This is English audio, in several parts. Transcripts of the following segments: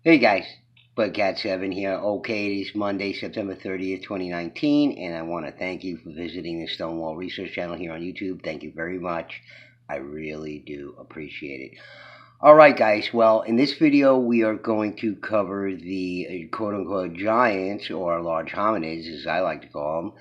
Hey guys, Cat7 here. Okay, it is Monday, September 30th, 2019, and I want to thank you for visiting the Stonewall Research Channel here on YouTube. Thank you very much. I really do appreciate it. Alright, guys, well, in this video, we are going to cover the quote unquote giants or large hominids, as I like to call them,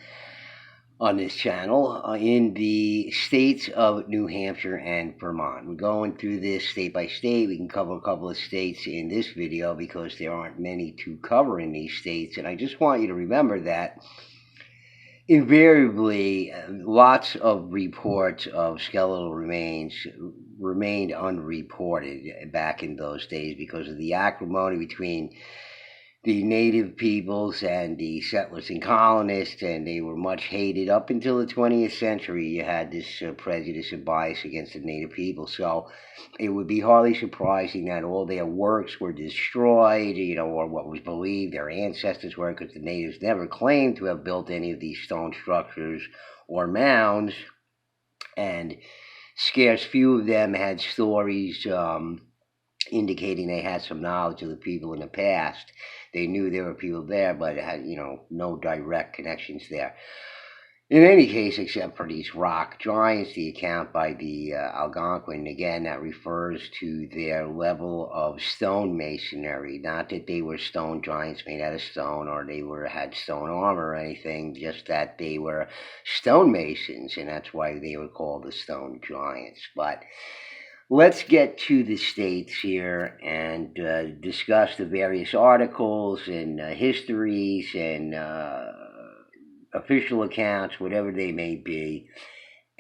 on this channel in the states of New Hampshire and Vermont. We're going through this state by state. We can cover a couple of states in this video because there aren't many to cover in these states. And I just want you to remember that invariably lots of reports of skeletal remains remained unreported back in those days because of the acrimony between the native peoples and the settlers and colonists, and they were much hated up until the 20th century. You had this prejudice and bias against the native people, so it would be hardly surprising that all their works were destroyed, or what was believed their ancestors were, because the natives never claimed to have built any of these stone structures or mounds, and scarce few of them had stories indicating they had some knowledge of the people in the past. They knew there were people there, but it had, no direct connections there. In any case, except for these rock giants, the account by the Algonquin, again, that refers to their level of stone masonry. Not that they were stone giants made out of stone or they had stone armor or anything, just that they were stonemasons, and that's why they were called the stone giants. But let's get to the states here and discuss the various articles and histories and official accounts, whatever they may be,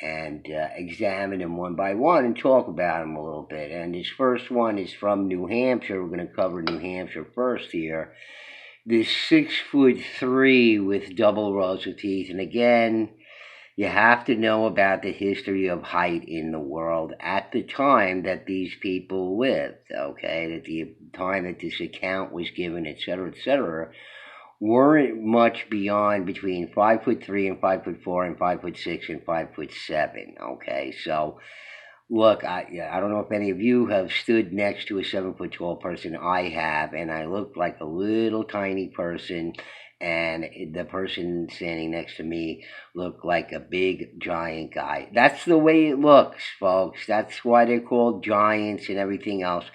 and examine them one by one and talk about them a little bit. And this first one is from New Hampshire. We're going to cover New Hampshire first here. This 6'3" with double rows of teeth. And again, you have to know about the history of height in the world at the time that these people lived, okay? At the time that this account was given, etc., weren't much beyond between 5'3" and 5'4" and 5'6" and 5'7", okay? So, look, I don't know if any of you have stood next to a 7 foot tall person. I have, and I looked like a little tiny person, and the person standing next to me looked like a big giant guy. That's the way it looks, folks. That's why they're called giants and everything else.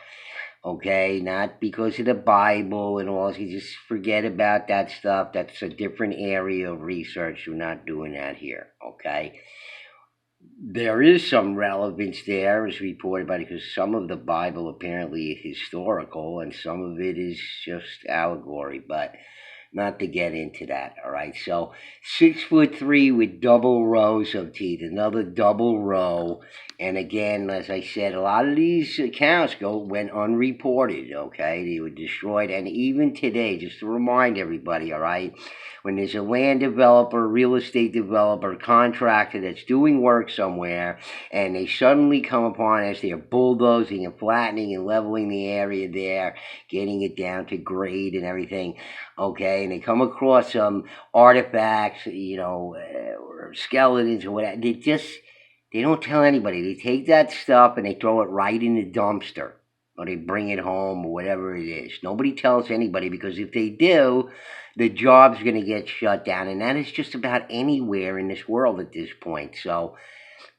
Okay, not because of the Bible and all. You just forget about that stuff. That's a different area of research. We're not doing that here. Okay. There is some relevance there, as reported by, because some of the Bible apparently is historical and some of it is just allegory, but not to get into that. All right, so 6'3" with double rows of teeth, another double row, and again, as I said, a lot of these accounts went unreported. Okay, they were destroyed, and even today, just to remind everybody, all right, when there's a land developer, real estate developer, contractor that's doing work somewhere, and they suddenly come upon, as they're bulldozing and flattening and leveling the area there, getting it down to grade and everything, okay, and they come across some artifacts, or skeletons or whatever, they don't tell anybody. They take that stuff and they throw it right in the dumpster, or they bring it home, or whatever it is. Nobody tells anybody, because if they do, the job's going to get shut down, and that is just about anywhere in this world at this point. So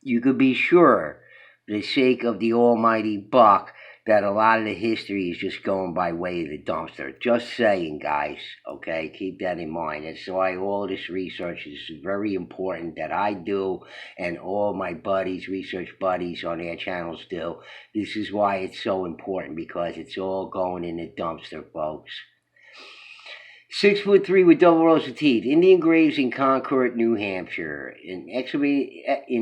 you could be sure, for the sake of the almighty buck, that a lot of the history is just going by way of the dumpster. Just saying, guys, okay? Keep that in mind. That's why all this research is very important that I do, and all my buddies, research buddies on their channels do. This is why it's so important, because it's all going in the dumpster, folks. 6'3" with double rows of teeth. Indian graves in Concord, New Hampshire. In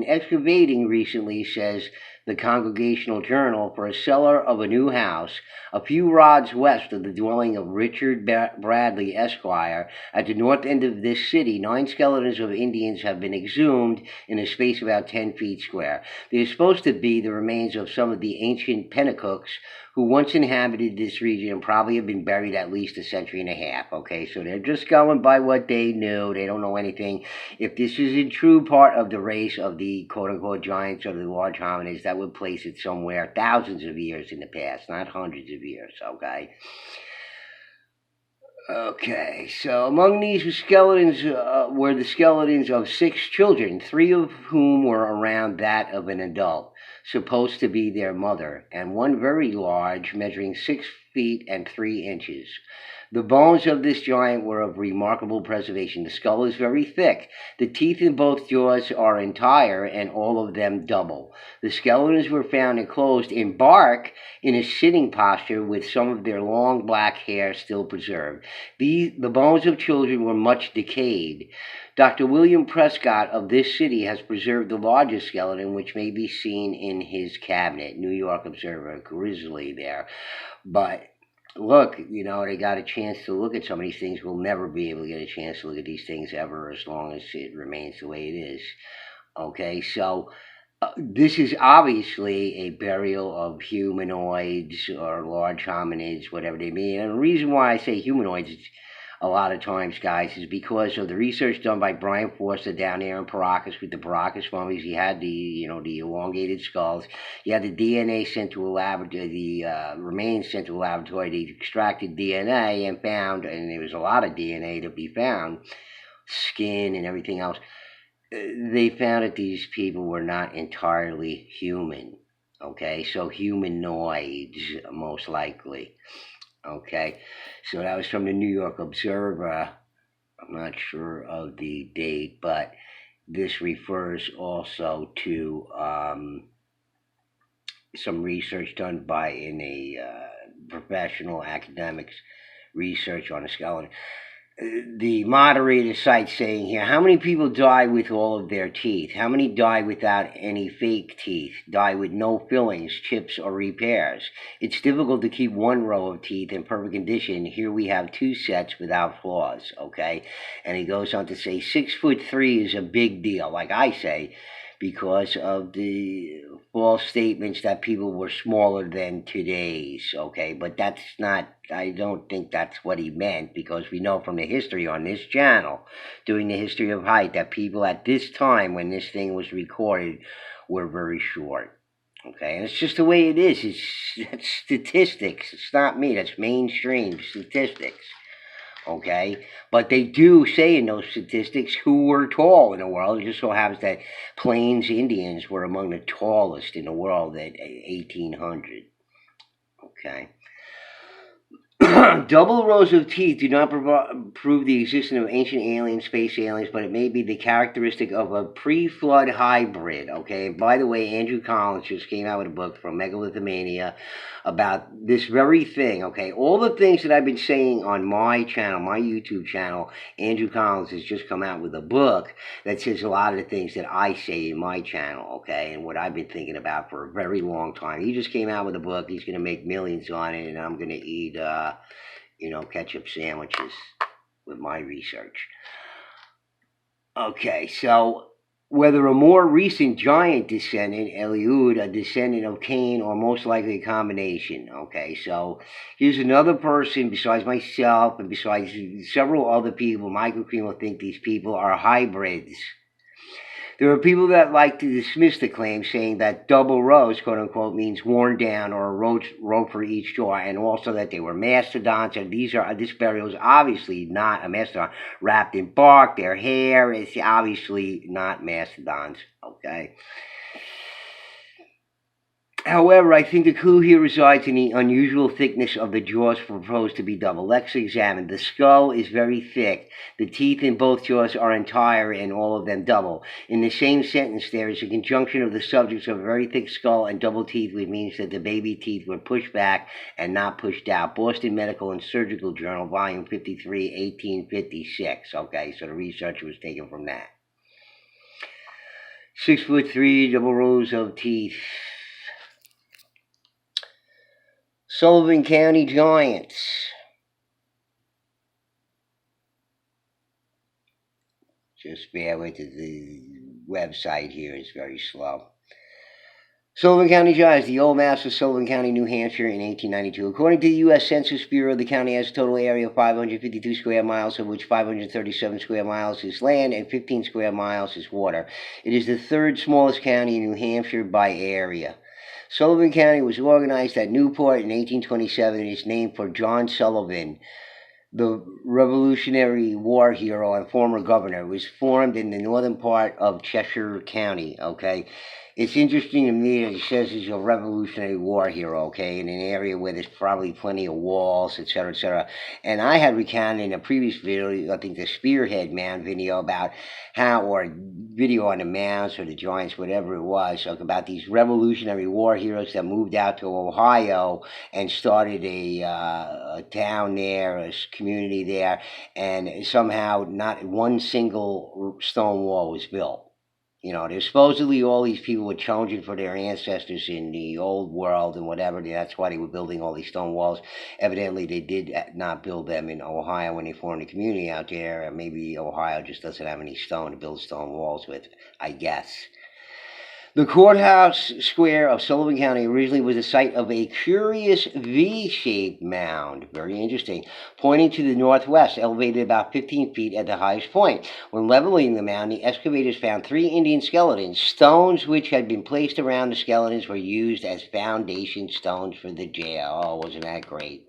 excavating recently, says the Congregational Journal, for a seller of a new house a few rods west of the dwelling of Richard Bradley, Esquire, at the north end of this city, 9 skeletons of Indians have been exhumed in a space about 10 feet square. They are supposed to be the remains of some of the ancient Penacooks who once inhabited this region and probably have been buried at least a century and a half. Okay, so they're just going by what they knew. They don't know anything. If this is a true part of the race of the quote-unquote giants or the large hominids, that would place it somewhere thousands of years in the past, not hundreds of years, okay? Okay, so among these were the skeletons of 6 children, 3 of whom were around that of an adult, supposed to be their mother, and one very large, measuring 6 feet and 3 inches. The bones of this giant were of remarkable preservation. The skull is very thick. The teeth in both jaws are entire, and all of them double. The skeletons were found enclosed in bark in a sitting posture with some of their long black hair still preserved. The bones of children were much decayed. Dr. William Prescott of this city has preserved the largest skeleton, which may be seen in his cabinet. New York Observer, Grizzly there. But look, they got a chance to look at some of these things. We'll never be able to get a chance to look at these things ever as long as it remains the way it is. Okay, so this is obviously a burial of humanoids or large hominids, whatever they mean. And the reason why I say humanoids a lot of times, guys, is because of the research done by Brian Forster down there in Paracas with the Paracas mummies. He had the elongated skulls. He had the DNA sent to a laboratory, the remains sent to a laboratory. They extracted DNA and found, and there was a lot of DNA to be found, skin and everything else. They found that these people were not entirely human. Okay, so humanoids, most likely. Okay, so that was from the New York Observer. I'm not sure of the date, but this refers also to some research done by professional academics research on a skeleton. The moderator cites saying here, how many people die with all of their teeth? How many die without any fake teeth? Die with no fillings, chips, or repairs? It's difficult to keep one row of teeth in perfect condition. Here we have 2 sets without flaws, okay? And he goes on to say 6'3" is a big deal, like I say, because of the false statements that people were smaller than today's, okay? But that's not, I don't think that's what he meant, because we know from the history on this channel, doing the history of height, that people at this time when this thing was recorded were very short, okay? And it's just the way it is. It's statistics. It's not me. That's mainstream statistics. Okay, but they do say in those statistics who were tall in the world. It just so happens that Plains Indians were among the tallest in the world at 1800. Okay. Double rows of teeth do not prove the existence of ancient aliens, space aliens, but it may be the characteristic of a pre-flood hybrid. Okay, and by the way, Andrew Collins just came out with a book from Megalithomania about this very thing. Okay, all the things that I've been saying on my channel, my YouTube channel, Andrew Collins has just come out with a book that says a lot of the things that I say in my channel. Okay, and what I've been thinking about for a very long time. He just came out with a book. He's going to make millions on it, and I'm going to eat ketchup sandwiches with my research. Okay, so whether a more recent giant descendant, Eliud, a descendant of Cain, or most likely a combination. Okay, so here's another person besides myself and besides several other people. Michael Cream will think these people are hybrids. There are people that like to dismiss the claim, saying that double rows, quote unquote, means worn down or a row for each jaw, and also that they were mastodons. And this burial is obviously not a mastodon. Wrapped in bark, their hair is obviously not mastodons. Okay. However, I think the clue here resides in the unusual thickness of the jaws proposed to be double. Let's examine. The skull is very thick. The teeth in both jaws are entire and all of them double. In the same sentence, there is a conjunction of the subjects of a very thick skull and double teeth, which means that the baby teeth were pushed back and not pushed out. Boston Medical and Surgical Journal, Volume 53, 1856. Okay, so the research was taken from that. 6'3", double rows of teeth. Sullivan County Giants. Just bear with it. The website here is very slow. Sullivan County Giants, the old maps of Sullivan County, New Hampshire in 1892. According to the U.S. Census Bureau, the county has a total area of 552 square miles, of which 537 square miles is land and 15 square miles is water. It is the 3rd smallest county in New Hampshire by area. Sullivan County was organized at Newport in 1827 and is named for John Sullivan, the Revolutionary War hero and former governor, was formed in the northern part of Cheshire County, okay? It's interesting to me that it says he's a Revolutionary War hero, okay, in an area where there's probably plenty of walls, etc., etc. And I had recounted in a previous video, I think the Spearhead Mound video, about how, or video on the mounds or the giants, whatever it was, like about these Revolutionary War heroes that moved out to Ohio and started a town there, a community there, and somehow not one single stone wall was built. There's supposedly all these people were challenging for their ancestors in the old world and whatever. That's why they were building all these stone walls. Evidently, they did not build them in Ohio when they formed a community out there. And maybe Ohio just doesn't have any stone to build stone walls with, I guess. The courthouse square of Sullivan County originally was the site of a curious V-shaped mound, very interesting, pointing to the northwest, elevated about 15 feet at the highest point. When leveling the mound, the excavators found 3 Indian skeletons. Stones which had been placed around the skeletons were used as foundation stones for the jail. Oh, wasn't that great?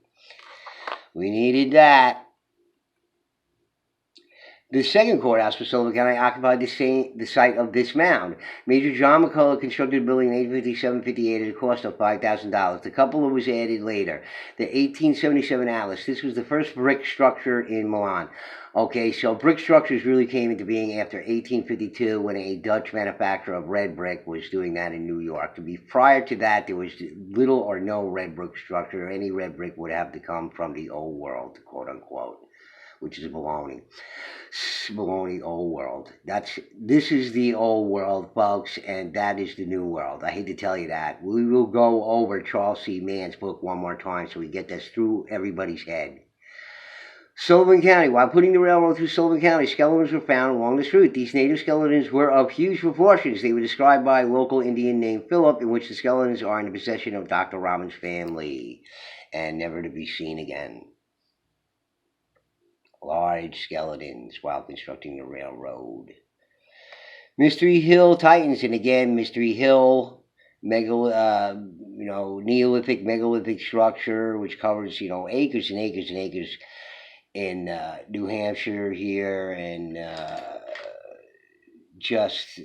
We needed that. The second courthouse for Sullivan County occupied the site of this mound. Major John McCullough constructed the building in 1857-58 at a cost of $5,000. The cupola was added later. The 1877 Atlas. This was the first brick structure in Milan. Okay, so brick structures really came into being after 1852 when a Dutch manufacturer of red brick was doing that in New York. Prior to that, there was little or no red brick structure. Any red brick would have to come from the old world, quote unquote, which is baloney. Baloney old world. This is the old world, folks, and that is the new world. I hate to tell you that. We will go over Charles C. Mann's book one more time so we get this through everybody's head. Sullivan County. While putting the railroad through Sullivan County, skeletons were found along this route. These native skeletons were of huge proportions. They were described by a local Indian named Philip, in which the skeletons are in the possession of Dr. Robbins' family and never to be seen again. Large skeletons while constructing the railroad. Mystery Hill Titans, and again, Mystery Hill, Neolithic, megalithic structure, which covers, acres and acres and acres in New Hampshire here, and just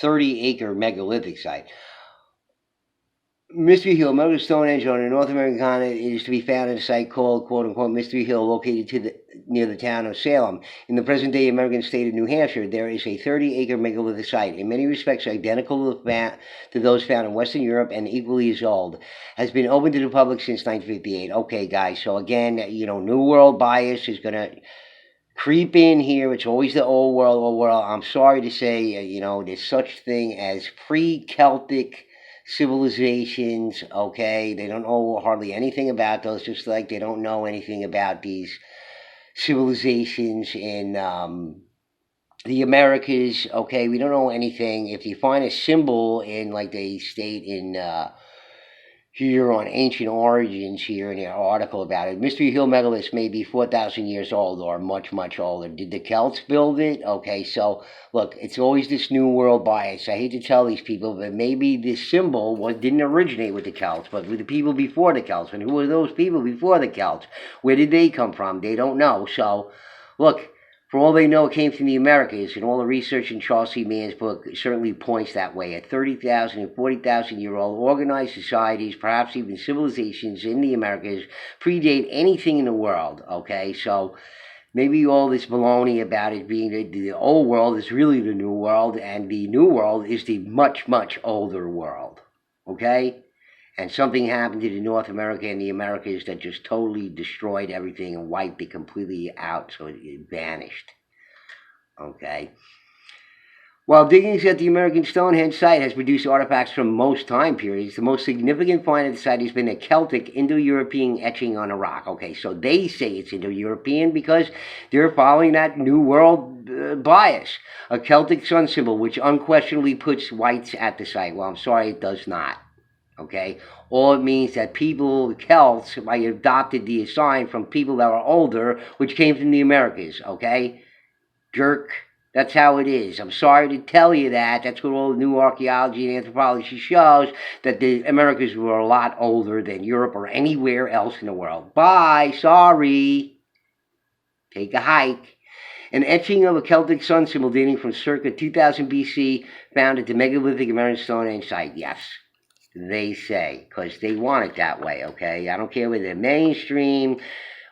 30-acre megalithic site. Mystery Hill, metal Stonehenge on the North American continent, is to be found at a site called, quote-unquote, Mystery Hill, located near the town of Salem. In the present-day American state of New Hampshire, there is a 30-acre megalithic site, in many respects identical to those found in Western Europe and equally as old. Has been open to the public since 1958. Okay, guys, so again, New World bias is going to creep in here. It's always the old world. I'm sorry to say, there's such thing as pre-Celtic civilizations, okay? They don't know hardly anything about those, just like they don't know anything about these civilizations in the Americas, okay? We don't know anything. If you find a symbol in, like they state in here on Ancient Origins here in the article about it, Mystery Hill megaliths may be 4,000 years old or much, much older. Did the Celts build it? Okay, so look, it's always this New World bias. I hate to tell these people, but maybe this symbol didn't originate with the Celts, but with the people before the Celts. And who were those people before the Celts? Where did they come from? They don't know. So, look, for all they know, it came from the Americas, and all the research in Charles C. Mann's book certainly points that way. At 30,000 and 40,000-year-old organized societies, perhaps even civilizations in the Americas, predate anything in the world, okay? So maybe all this baloney about it being the old world is really the new world, and the new world is the much, much older world, okay? And something happened to the North America and the Americas that just totally destroyed everything and wiped it completely out, so it vanished. Okay. While diggings at the American Stonehenge site has produced artifacts from most time periods, the most significant find at the site has been a Celtic Indo-European etching on a rock. Okay, so they say it's Indo-European because they're following that New World bias. A Celtic sun symbol, which unquestionably puts whites at the site. Well, I'm sorry, it does not. Okay, all it means that people, the Celts, adopted the sign from people that were older, which came from the Americas, okay? Jerk, that's how it is. I'm sorry to tell you that. That's what all the new archaeology and anthropology shows, that the Americas were a lot older than Europe or anywhere else in the world. Bye, sorry. Take a hike. An etching of a Celtic sun symbol dating from circa 2000 BC found at the megalithic American Stonehenge site. Yes, they say, because they want it that way, okay? I don't care whether they're mainstream,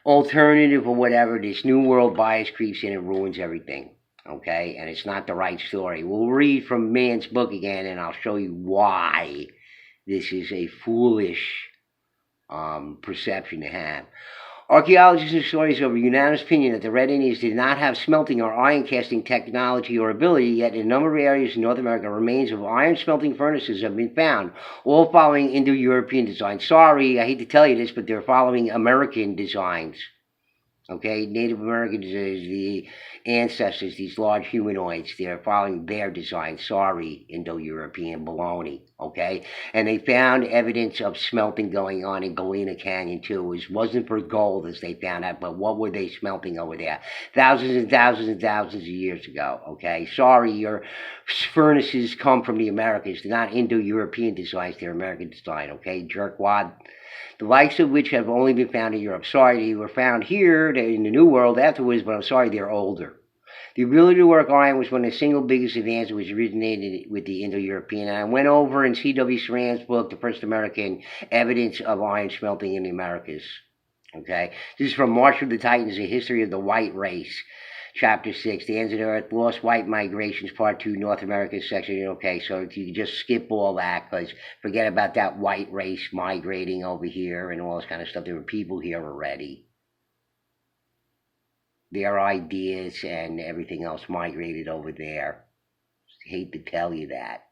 alternative, or whatever. This New World bias creeps in and ruins everything, okay? And it's not the right story. We'll read from Mann's book again, and I'll show you why this is a foolish perception to have. Archaeologists and historians have a unanimous opinion that the Red Indians did not have smelting or iron casting technology or ability, yet in a number of areas in North America, remains of iron smelting furnaces have been found, all following Indo-European designs. Sorry, I hate to tell you this, but they're following American designs. Okay, Native Americans is the ancestors, these large humanoids. They're following their design. Sorry, Indo-European baloney. Okay, and they found evidence of smelting going on in Galena Canyon too. It wasn't for gold, as they found out, but what were they smelting over there? Thousands and thousands and thousands of years ago. Okay, sorry, your furnaces come from the Americas. They're not Indo-European designs. They're American design. Okay, jerkwad. The likes of which have only been found in Europe. Sorry, they were found here in the New World afterwards, but I'm sorry, they're older. The ability to work iron was one of the single biggest advances which originated with the Indo-European. And I went over in C.W. Saran's book, The First American Evidence of Iron Smelting in the Americas. Okay, this is from March of the Titans, A History of the White Race. Chapter 6, The Ends of the Earth, Lost White Migrations, Part 2, North America section. Okay, so you can just skip all that, because forget about that white race migrating over here and all this kind of stuff. There were people here already. Their ideas and everything else migrated over there. Hate to tell you that.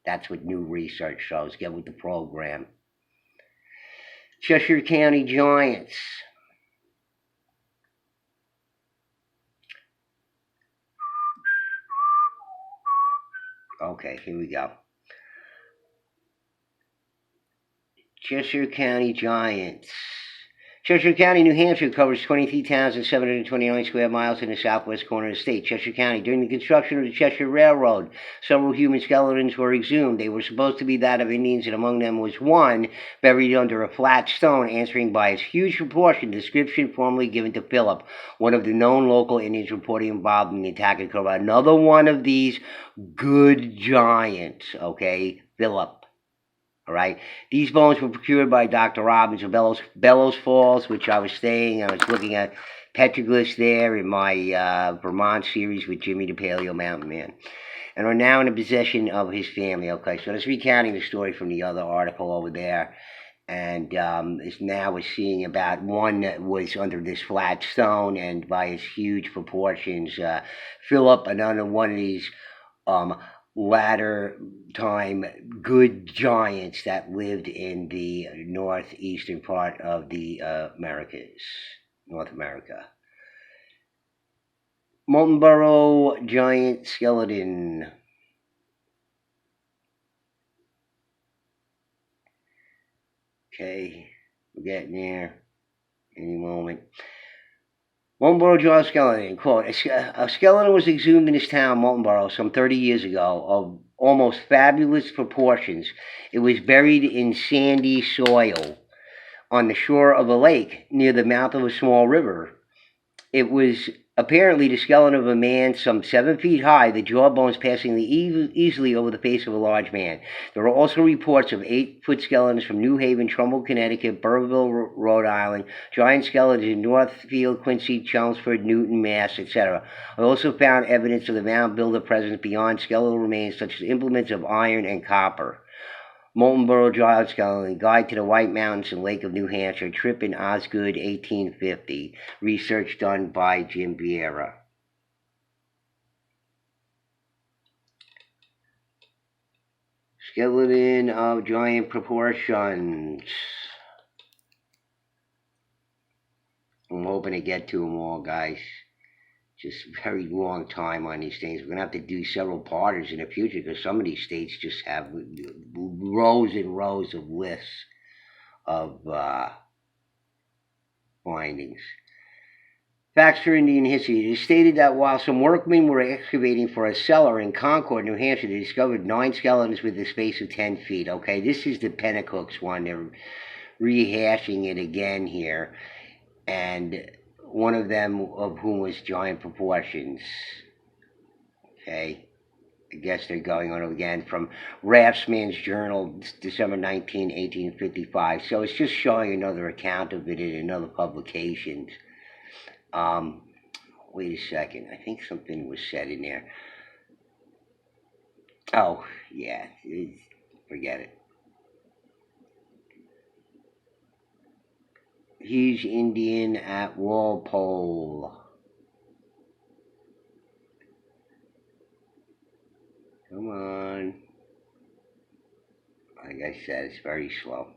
That's what new research shows. Get with the program. Cheshire County Giants. Okay, here we go. Cheshire County Giants. Cheshire County, New Hampshire covers 23,729 square miles in the southwest corner of the state. Cheshire County. During the construction of the Cheshire Railroad, several human skeletons were exhumed. They were supposed to be that of Indians, and among them was one buried under a flat stone, answering by its huge proportion the description formerly given to Philip, one of the known local Indians reportedly involved in the attack at Cobra. Another one of these good giants, okay? Philip. All right. These bones were procured by Dr. Robbins of Bellows Falls, which I was staying. I was looking at petroglyphs there in my Vermont series with Jimmy the Paleo Mountain Man, and are now in the possession of his family. Okay, so that's recounting the story from the other article over there, and is now we're seeing about one that was under this flat stone, and by its huge proportions, Philip, another one of these latter time good giants that lived in the northeastern part of the Americas, North America. Moultonborough giant skeleton. Okay, we're getting there any moment. Moultonborough giant skeleton, quote, a skeleton was exhumed in this town, Moultonborough, some 30 years ago, of almost fabulous proportions. It was buried in sandy soil on the shore of a lake near the mouth of a small river. It was apparently the skeleton of a man some 7 feet high, the jawbones passing easily over the face of a large man. There are also reports of 8-foot skeletons from New Haven, Trumbull, Connecticut, Burrillville, Rhode Island, giant skeletons in Northfield, Quincy, Chelmsford, Newton, Mass., etc. I also found evidence of the mound builder presence beyond skeletal remains such as implements of iron and copper. Moultonborough giant skeleton, Guide to the White Mountains and Lake of New Hampshire, trip in Osgood, 1850. Research done by Jim Vieira. Skeleton of giant proportions. I'm hoping to get to them all, guys. Just very long time on these things. We're going to have to do several parters in the future because some of these states just have rows and rows of lists of findings. Facts for Indian history. It is stated that while some workmen were excavating for a cellar in Concord, New Hampshire, they discovered 9 skeletons with a space of 10 feet. Okay, this is the Pennacook's one. They're rehashing it again here. And one of them of whom was giant proportions. Okay, I guess they're going on again from Raftsman's Journal, December 19, 1855. So it's just showing another account of it in other publications. Um, Wait a second. I think something was said in there. Oh, yeah. Forget it. He's Indian at Walpole. Come on. Like I said, it's very slow.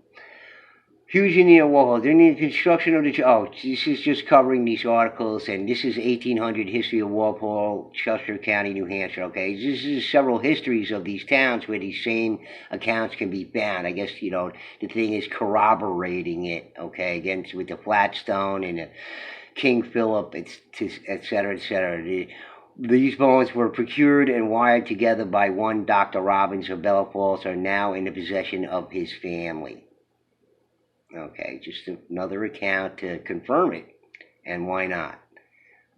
Huge Indian Warhol. During the construction of the... Oh, this is just covering these articles, and this is 1800 History of Walpole, Chester County, New Hampshire, okay? This is several histories of these towns where these same accounts can be found. I guess, the thing is corroborating it, okay? Again, with the Flatstone and the King Philip, et cetera, et cetera. These bones were procured and wired together by one Dr. Robbins of Bella Falls, are now in the possession of his family. Okay, just another account to confirm it, and why not?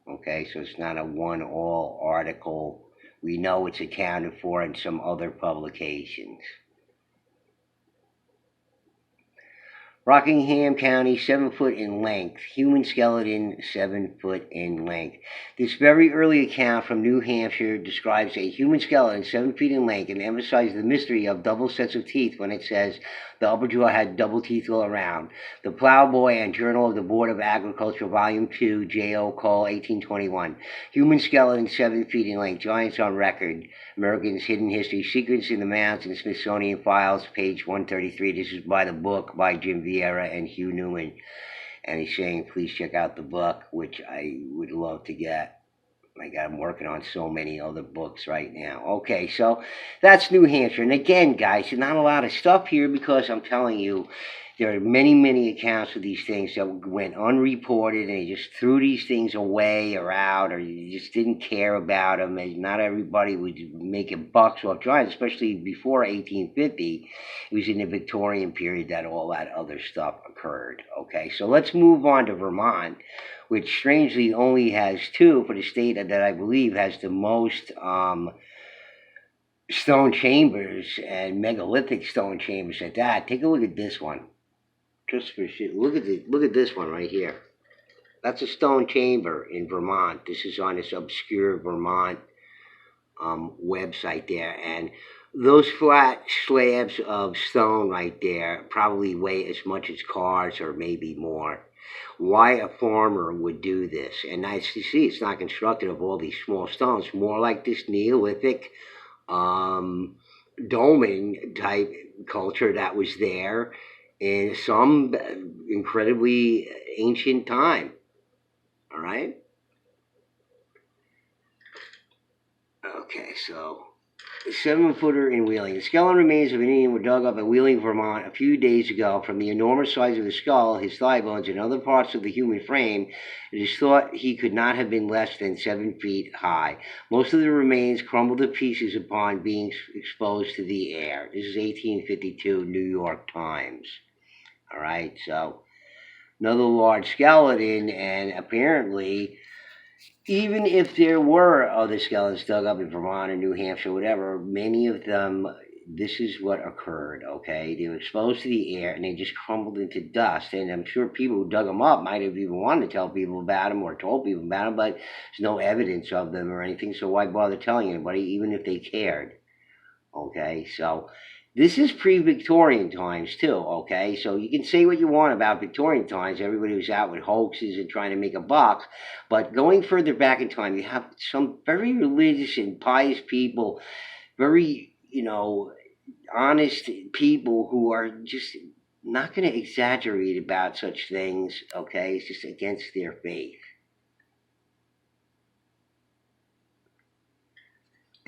Okay, so it's not a one-all article. We know it's accounted for in some other publications. Rockingham County, 7 foot in length. Human skeleton, 7 foot in length. This very early account from New Hampshire describes a human skeleton 7 feet in length and emphasizes the mystery of double sets of teeth when it says the upper jaw had double teeth all around. The Plowboy and Journal of the Board of Agriculture, Volume 2, J.O. Cole, 1821. Human skeleton 7 feet in length. Giants on record. Americans' Hidden History. Secrets in the Mounds and Smithsonian Files, page 133. This is by the book by Jim Vieira and Hugh Newman. And he's saying, please check out the book, which I would love to get. I'm working on so many other books right now. Okay, so that's New Hampshire. And again, guys, there's not a lot of stuff here because I'm telling you, there are many, many accounts of these things that went unreported, and they just threw these things away or out, or you just didn't care about them. And not everybody was making bucks off giants, especially before 1850. It was in the Victorian period that all that other stuff occurred. Okay, so let's move on to Vermont, which strangely only has 2 for the state that I believe has the most stone chambers, and megalithic stone chambers at that. Take a look at this one. Just for shit. Look at this one right here. That's a stone chamber in Vermont. This is on this obscure Vermont website there, and those flat slabs of stone right there probably weigh as much as cars or maybe more. Why a farmer would do this? And nice to see it's not constructed of all these small stones, more like this Neolithic doming type culture that was there in some incredibly ancient time. All right? Okay, so 7-footer in Wheeling. The skeleton remains of an Indian were dug up at Wheeling, Vermont a few days ago. From the enormous size of the skull, his thigh bones, and other parts of the human frame, it is thought he could not have been less than 7 feet high. Most of the remains crumbled to pieces upon being exposed to the air. This is 1852 New York Times. All right, so another large skeleton, and apparently, even if there were other skeletons dug up in Vermont or New Hampshire, whatever, many of them, this is what occurred, okay? They were exposed to the air, and they just crumbled into dust. And I'm sure people who dug them up might have even wanted to tell people about them or told people about them, but there's no evidence of them or anything, so why bother telling anybody, even if they cared, okay? So this is pre-Victorian times, too, okay? So you can say what you want about Victorian times. Everybody was out with hoaxes and trying to make a buck. But going further back in time, you have some very religious and pious people, very, honest people who are just not going to exaggerate about such things, okay? It's just against their faith.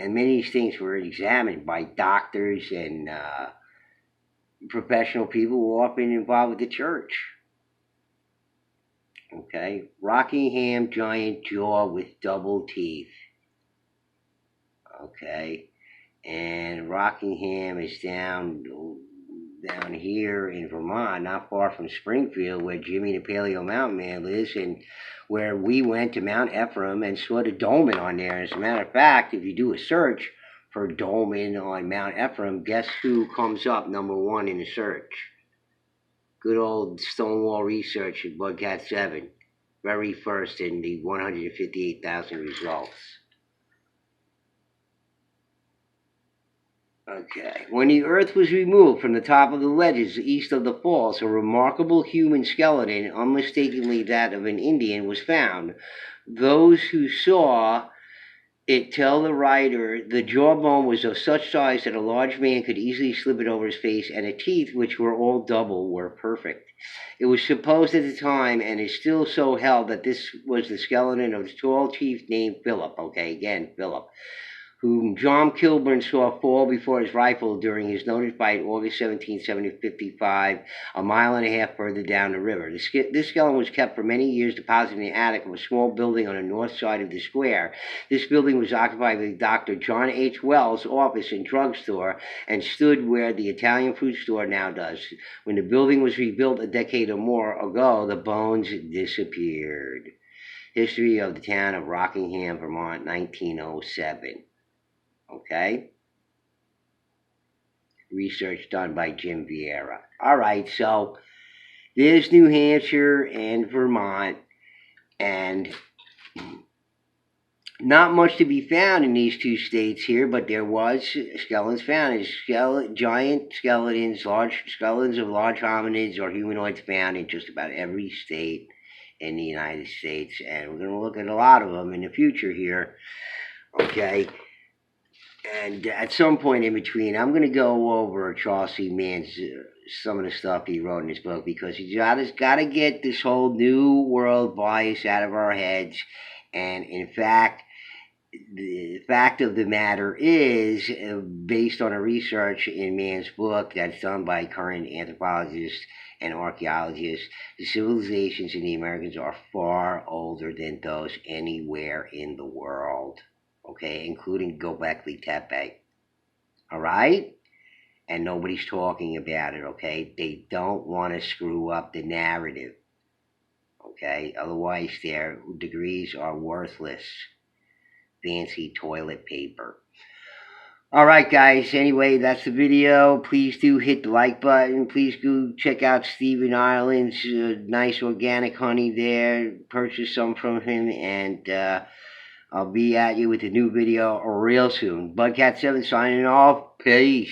And many of these things were examined by doctors and professional people who were often involved with the church. Okay, Rockingham giant jaw with double teeth. Okay, and Rockingham is down down here in Vermont, not far from Springfield, where Jimmy the Paleo Mountain Man lives, and where we went to Mount Ephraim and saw the dolmen on there. As a matter of fact, if you do a search for dolmen on Mount Ephraim, guess who comes up #1 in the search? Good old Stonewall Research at Bugcat 7. Very first in the 158,000 results. Okay. When the earth was removed from the top of the ledges east of the falls, a remarkable human skeleton, unmistakably that of an Indian, was found. Those who saw it tell the writer the jawbone was of such size that a large man could easily slip it over his face, and the teeth, which were all double, were perfect. It was supposed at the time, and is still so held, that this was the skeleton of a tall chief named Philip. Okay, again, Philip, whom John Kilburn saw fall before his rifle during his noted fight August 17, 1755, a mile and a half further down the river. This skeleton was kept for many years deposited in the attic of a small building on the north side of the square. This building was occupied by Dr. John H. Wells' office and drugstore, and stood where the Italian fruit store now does. When the building was rebuilt a decade or more ago, the bones disappeared. History of the town of Rockingham, Vermont, 1907. Okay? Research done by Jim Vieira. All right, so there's New Hampshire and Vermont, and not much to be found in these two states here, but there was skeletons found. Giant skeletons, large skeletons of large hominids or humanoids found in just about every state in the United States, and we're going to look at a lot of them in the future here. Okay? And at some point in between, I'm going to go over Charles C. Mann's some of the stuff he wrote in his book, because he's got to get this whole new world bias out of our heads. And in fact, the fact of the matter is, based on a research in Mann's book that's done by current anthropologists and archaeologists, the civilizations in the Americas are far older than those anywhere in the world. Okay, including Göbekli Tepe. All right? And nobody's talking about it, okay? They don't want to screw up the narrative. Okay? Otherwise, their degrees are worthless. Fancy toilet paper. All right, guys. Anyway, that's the video. Please do hit the like button. Please go check out Stephen Ireland's nice organic honey there. Purchase some from him, and I'll be at you with a new video real soon. Bugcat7 signing off. Peace.